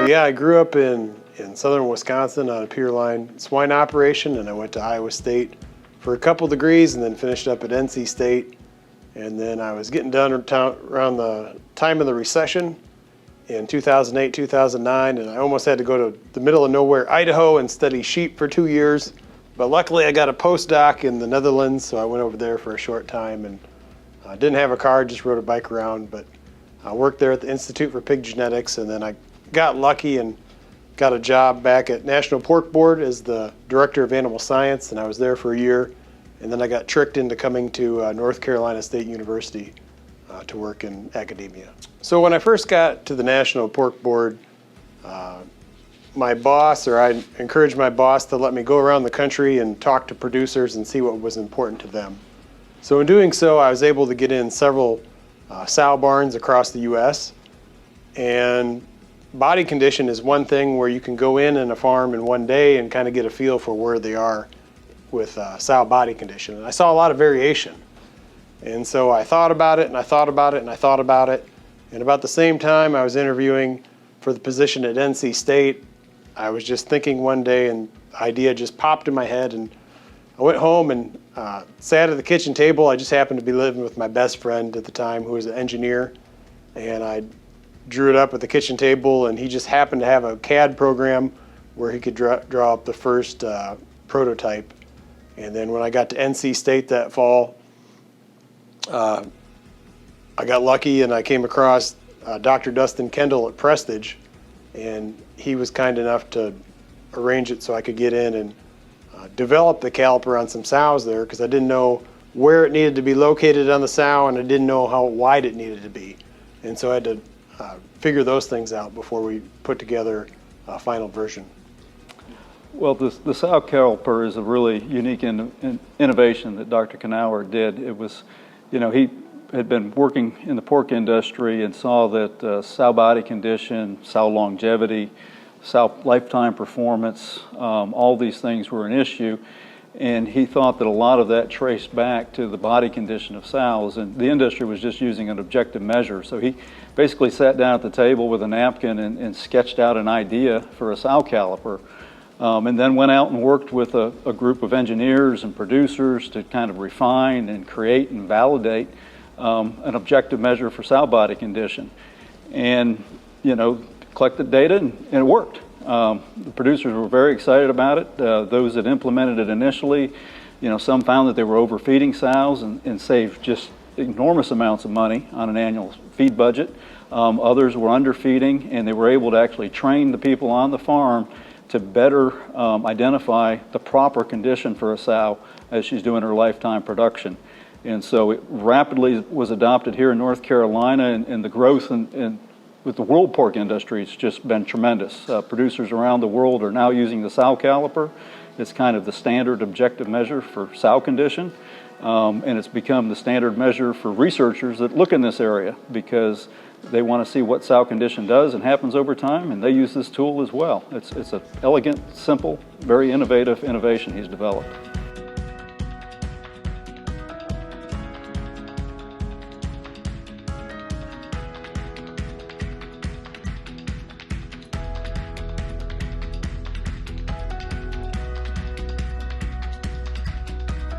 So yeah, I grew up in southern Wisconsin on a pure line swine operation, and I went to Iowa State for a couple degrees and then finished up at NC State. And then I was getting done around the time of the recession in 2008, 2009, and I almost had to go to the middle of nowhere, Idaho, and study sheep for 2 years. But luckily I got a postdoc in the Netherlands, so I went over there for a short time, and didn't have a car, just rode a bike around. But I worked there at the Institute for Pig Genetics, and then I got lucky and got a job back at National Pork Board as the Director of Animal Science, and I was there for a year. And then I got tricked into coming to North Carolina State University to work in academia. So when I first got to the National Pork Board, my boss, or I encouraged my boss to let me go around the country and talk to producers and see what was important to them. So in doing so, I was able to get in several sow barns across the U.S. And body condition is one thing where you can go in a farm in one day and kind of get a feel for where they are with sow body condition. And I saw a lot of variation. And so I thought about it, and I thought about it, and I thought about it. And about the same time I was interviewing for the position at NC State, I was just thinking one day, and the idea just popped in my head, and I went home and sat at the kitchen table. I just happened to be living with my best friend at the time, who was an engineer, and I drew it up at the kitchen table, and he just happened to have a CAD program where he could draw up the first prototype. And then when I got to NC State that fall, I got lucky and I came across Dr. Dustin Kendall at Prestige, and he was kind enough to arrange it so I could get in and develop the caliper on some sows there, because I didn't know where it needed to be located on the sow, and I didn't know how wide it needed to be. And so I had to figure those things out before we put together a final version. Well, the sow caliper is a really unique innovation that Dr. Knauer did. It was, he had been working in the pork industry and saw that sow body condition, sow longevity, sow lifetime performance, all these things were an issue. And he thought that a lot of that traced back to the body condition of sows, and the industry was just using an objective measure. So he basically sat down at the table with a napkin and sketched out an idea for a sow caliper. And then went out and worked with a group of engineers and producers to kind of refine and create and validate an objective measure for sow body condition. And, collected data, and it worked. The producers were very excited about it. Those that implemented it initially, some found that they were overfeeding sows and saved just enormous amounts of money on an annual feed budget. Others were underfeeding, and they were able to actually train the people on the farm to better identify the proper condition for a sow as she's doing her lifetime production. And so it rapidly was adopted here in North Carolina, and the growth with the world pork industry has just been tremendous. Producers around the world are now using the sow caliper. It's kind of the standard objective measure for sow condition, and it's become the standard measure for researchers that look in this area, because they want to see what sow condition does and happens over time, and they use this tool as well. It's an elegant, simple, very innovative innovation he's developed.